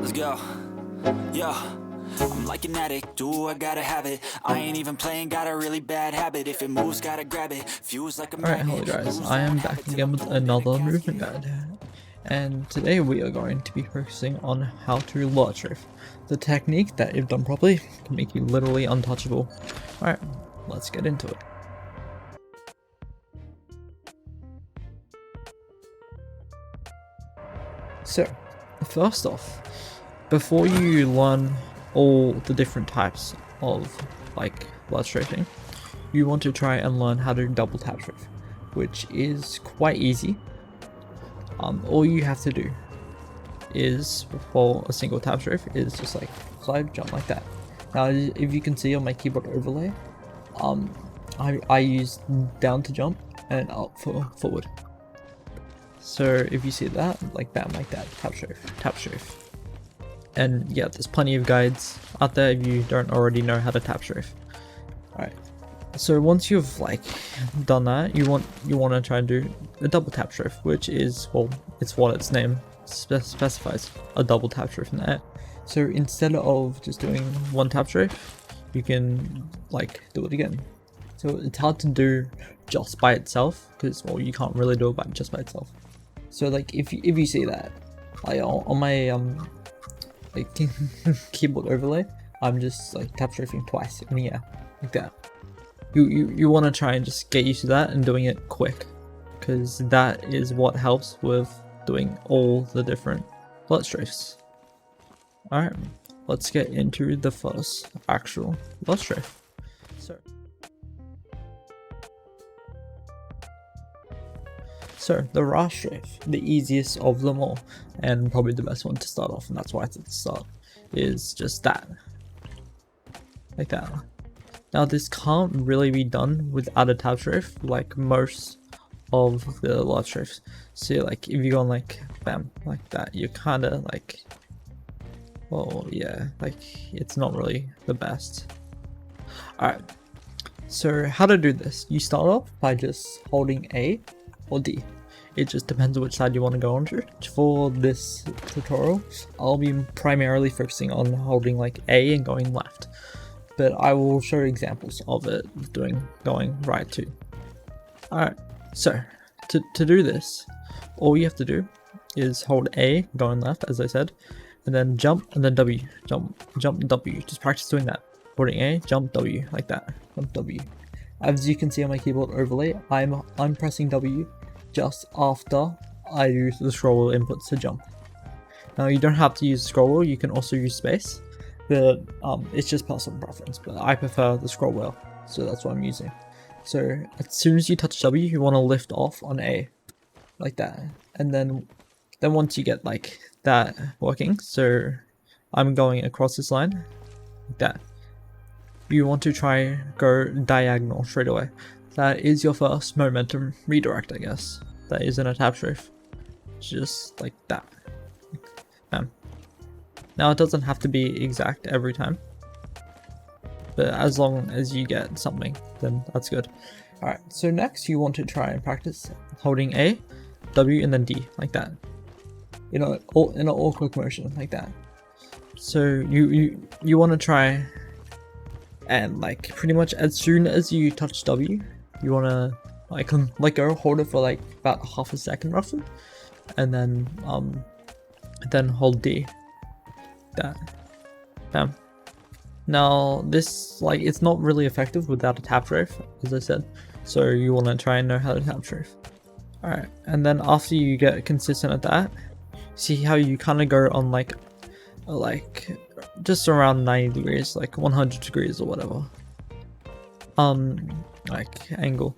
Let's go. Yo, I'm like an addict, do I gotta have it. I ain't even playing, got a really bad habit. If it moves, gotta grab it. Fuse like a Alright, magnet. hello guys, I am back again with another movement guide. And today we are going to be focusing on how to LURCH STRAFE. The technique that, if done properly, can make you literally untouchable. Alright, let's get into it. So, first off, before you learn all the different types of like LURCH strafing, you want to try and learn how to double tap strafe, which is quite easy. All you have to do is, for a single tap strafe, is just like slide, jump like that. Now, if you can see on my keyboard overlay, I use down to jump and up for forward. So if you see that, like that, tap strafe. And yeah, there's plenty of guides out there if you don't already know how to tap strafe. Alright, so once you've like done that, you want to try and do a double tap strafe, which is, well, it's what its name specifies, a double tap strafe in there. So instead of just doing one tap strafe, you can like do it again. So it's hard to do just by itself because, well, you can't really do it just by itself. So like if you see that, like on my like keyboard overlay, I'm just like tap strafing twice in the air like that. You want to try and just get used to that and doing it quick, because that is what helps with doing all the different LURCH strafes. Alright, let's get into the first actual LURCH strafe. So the rush strafe, the easiest of them all, and probably the best one to start off, and that's why it's at the start, is just that. Like that. Now this can't really be done without a tap strafe like most of the LURCH strafes. So like if you go on like bam, like that, you're kinda like, well yeah, like it's not really the best. Alright, so how to do this? You start off by just holding A or D. It just depends on which side you want to go onto. For this tutorial, I'll be primarily focusing on holding like A and going left, but I will show examples of it going right too. Alright, so to do this, all you have to do is hold A going left, as I said, and then jump and then W, jump W. Just practice doing that. Holding A, jump W, like that, jump W. As you can see on my keyboard overlay, I'm pressing W just after I use the scroll wheel inputs to jump. Now you don't have to use the scroll wheel, you can also use space, but it's just personal preference, but I prefer the scroll wheel, so that's what I'm using. So as soon as you touch W, you want to lift off on A, like that, and then once you get like that working, so I'm going across this line, like that, you want to try go diagonal straight away. That is your first momentum redirect, I guess. That isn't a tap strafe. Just like that. Bam. Now it doesn't have to be exact every time, but as long as you get something, then that's good. Alright, so next you want to try and practice holding A, W, and then D, like that. In all quick motion, like that. So you want to try and like pretty much as soon as you touch W, you want to like let go, hold it for like about half a second roughly, and then hold D. That. Bam. Now this, like, it's not really effective without a tap strafe, as I said, so you want to try and know how to tap strafe. Alright, and then after you get consistent at that, see how you kind of go on like just around 90 degrees, like 100 degrees or whatever, like angle.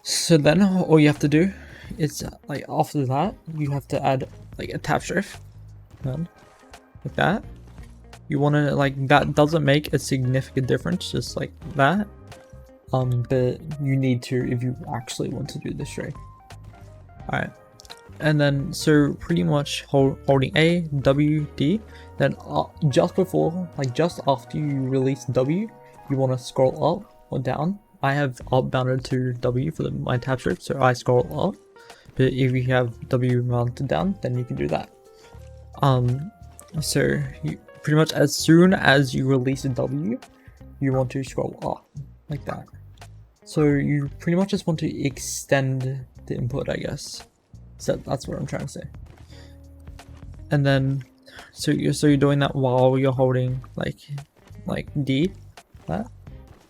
So then all you have to do is like after that you have to add like a tap strafe, and like that. You want to, like, that doesn't make a significant difference, just like that, but you need to if you actually want to do this strafe. Alright, and then so pretty much holding A, W, D, then just before, like just after you release W, you want to scroll up or down. I have up bounded to W for my tap strafe, so I scroll up, but if you have W mounted down, then you can do that. So you pretty much as soon as you release a W, you want to scroll up like that. So you pretty much just want to extend the input, I guess. So that's what I'm trying to say. And then, so you're doing that while you're holding like D, that,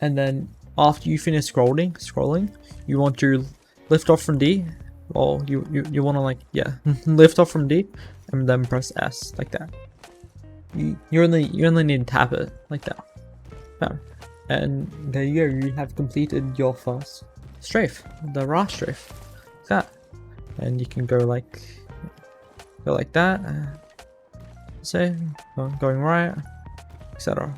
and then after you finish scrolling, you want to lift off from D. Well, you want to like, yeah, lift off from D, and then press S like that. You only need to tap it like that. Bam. And there you go. You have completed your first strafe, the RAR strafe. Like that. And you can go like that. Say going right, etc.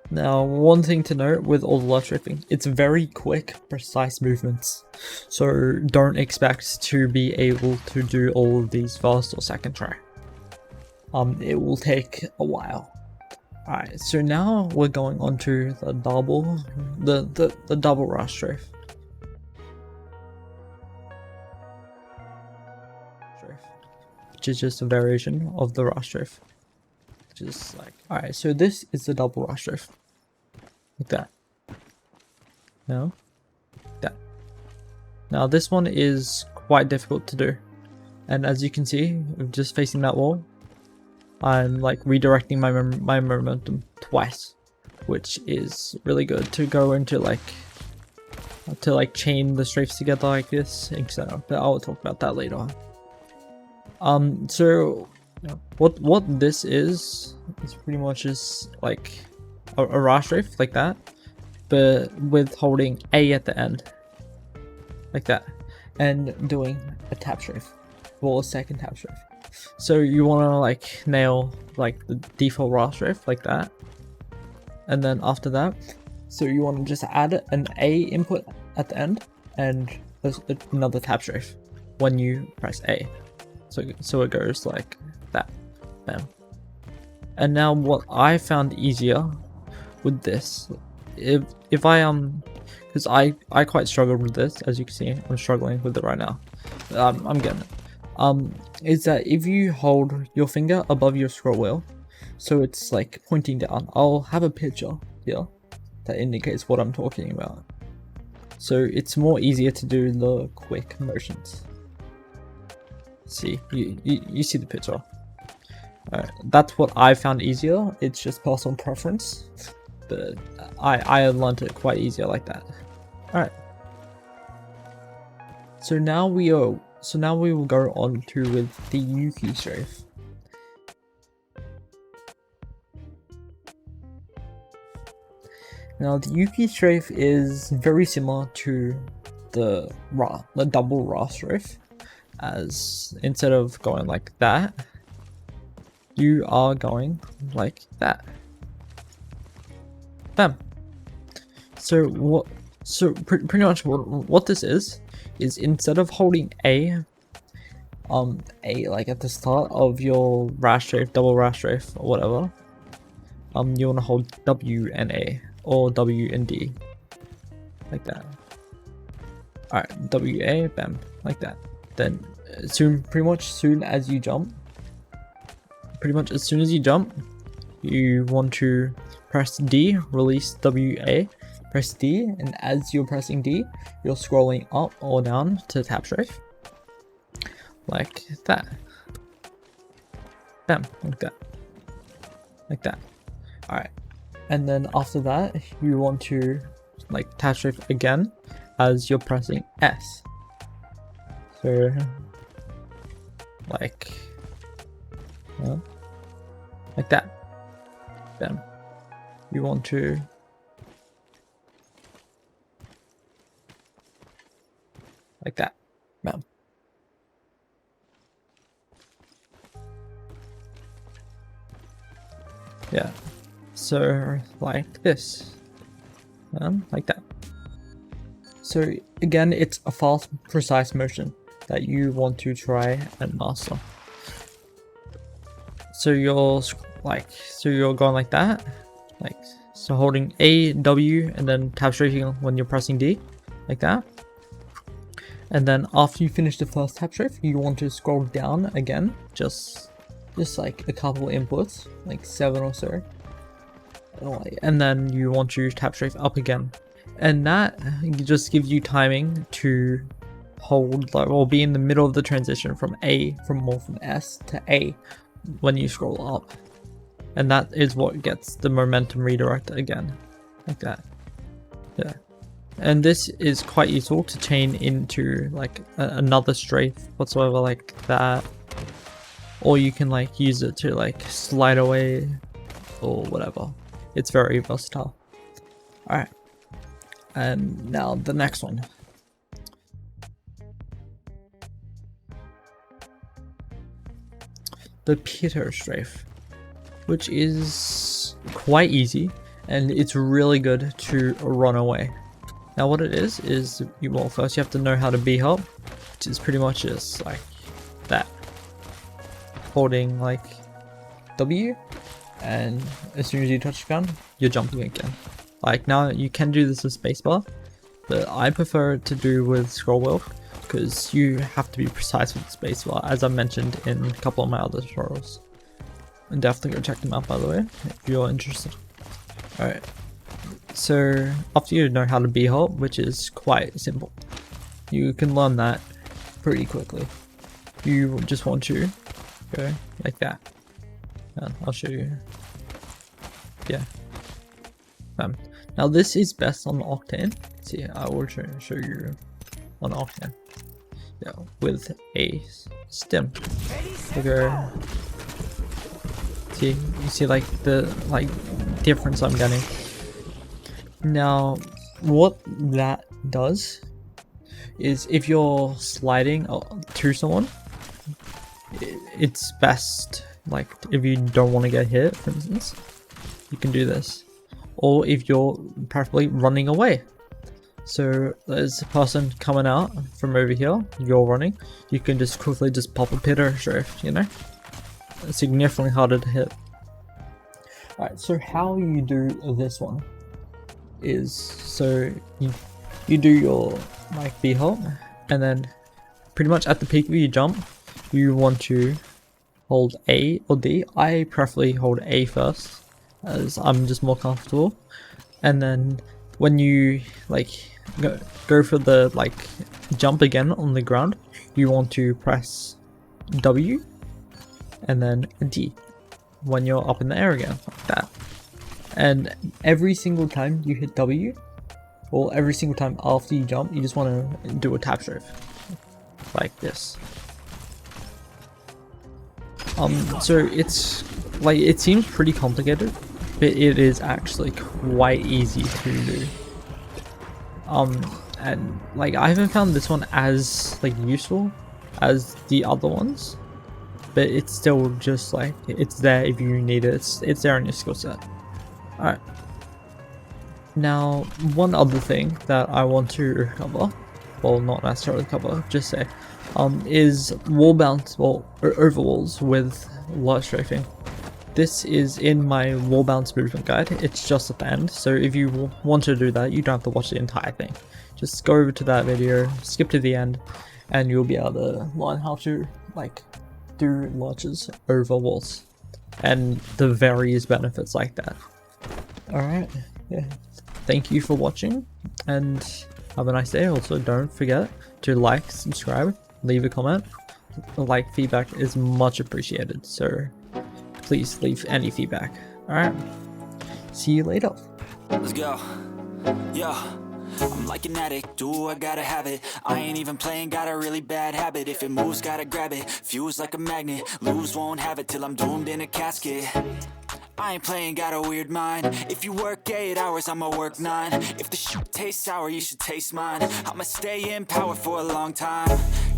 Now, one thing to note with all the LURCH strafing, it's very quick, precise movements. So don't expect to be able to do all of these first or second try. It will take a while. Alright, so now we're going on to the double RAR strafe. Which is just a variation of the RAR strafe. Just like, alright, so this is the double RAR strafe. Like that. No? Like that. Now this one is quite difficult to do. And as you can see, just facing that wall, I'm like redirecting my momentum twice, which is really good to go into like chain the strafes together like this, etc. But I'll talk about that later on. So what this is pretty much just like a RAR strafe like that, but with holding A at the end, like that, and doing a tap strafe, or a second tap strafe. So you want to like nail like the default RAR strafe like that, and then after that, so you want to just add an A input at the end and another tap strafe when you press A. So it goes like that, bam. And now what I found easier with this, if I because I quite struggled with this, as you can see, I'm struggling with it right now. I'm getting it. Is that if you hold your finger above your scroll wheel, so it's like pointing down. I'll have a picture here that indicates what I'm talking about. So it's more easier to do the quick motions. See, you see the picture. That's what I found easier. It's just personal preference, but I learned it quite easier like that. All right. So now we will go on to with the Yuki strafe. Now the Yuki strafe is very similar to the double RAR strafe, as instead of going like that, you are going like that. Bam. So pretty much what this is instead of holding A like at the start of your RAR strafe, double RAR strafe or whatever, you want to hold W and A, or W and D, like that. Alright, WA, bam, like that. Then pretty much as soon as you jump, you want to press D, release WA, press D, and as you're pressing D, you're scrolling up or down to tap strafe, like that. Bam, like that. Alright, and then after that, you want to like tap strafe again as you're pressing S. So like that. Then you want to like that. Bam. Yeah. So like this. Like that. So again, it's a fast, precise motion that you want to try and master. So you're going like that, so holding A, W, and then tap strafing when you're pressing D, like that. And then after you finish the first tap strafe, you want to scroll down again, just just like a couple inputs, like 7 or so, and then you want to tap strafe up again, and that just gives you timing to hold or be in the middle of the transition from S to A when you scroll up, and that is what gets the momentum redirect again, like that. Yeah, and this is quite useful to chain into like another strafe whatsoever, like that, or you can like use it to like slide away or whatever. It's very versatile. All right, and now the next one. The Peter strafe, which is quite easy, and it's really good to run away. Now what it is well, first you have to know how to B-hop, which is pretty much just like that, holding like W, and as soon as you touch the ground, you're jumping again. Like now you can do this with spacebar, but I prefer to do with scroll wheel because you have to be precise with the spacebar, as I mentioned in a couple of my other tutorials. And definitely go check them out, by the way, if you're interested. Alright, so after you know how to B-hop, which is quite simple, you can learn that pretty quickly. You just want to go like that, and I'll show you. Yeah. Now this is best on Octane. See, I will show you on Octane. Yeah, with a stem. Okay. See, you see like the difference I'm getting. Now, what that does is if you're sliding to someone, it's best like if you don't want to get hit, for instance, you can do this. Or if you're preferably running away. So there's a person coming out from over here, you're running, you can just quickly just pop a Peter strafe, you know? It's significantly harder to hit. Alright, so how you do this one is, so you do your like B-hop, and then pretty much at the peak of your jump, you want to hold A or D. I preferably hold A first, as I'm just more comfortable, and then when you like go for the like jump again on the ground, you want to press W and then D when you're up in the air again, like that. And every single time you hit W, or every single time after you jump, you just want to do a tap strafe like this. So it's like, it seems pretty complicated, but it is actually quite easy to do. And like I haven't found this one as like useful as the other ones, but it's still just like, it's there if you need it. It's there in your skill set. Alright. Now, one other thing that I want to cover, well, not necessarily cover, just say, is wall bounce, or over walls with LURCH strafing. This is in my wall bounce movement guide. It's just at the end, so if you want to do that, you don't have to watch the entire thing. Just go over to that video, skip to the end, and you'll be able to learn how to like do lurches over walls and the various benefits like that. Alright, yeah. Thank you for watching, and have a nice day. Also, don't forget to like, subscribe, leave a comment. Like, feedback is much appreciated, so please leave any feedback. Alright, see you later. Let's go. Yeah. I'm like an addict, do I gotta have it. I ain't even playing, got a really bad habit. If it moves, gotta grab it, fuse like a magnet. Lose, won't have it till I'm doomed in a casket. I ain't playing, got a weird mind. If you work 8 hours, I'ma work 9. If the shit tastes sour, you should taste mine. I'ma stay in power for a long time.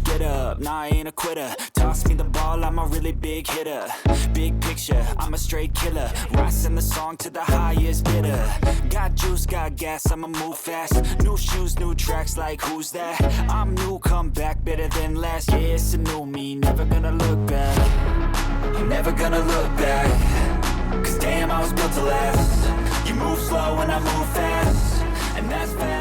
Get up, nah, I ain't a quitter. Toss me the ball, I'm a really big hitter. Big picture, I'm a straight killer. Rising the song to the highest bidder. Got juice, got gas, I'ma move fast. New shoes, new tracks, like who's that? I'm new, come back, better than last. Yeah, it's a new me, never gonna look back. I'm never gonna look back. Cause damn, I was built to last. You move slow and I move fast, and that's fast.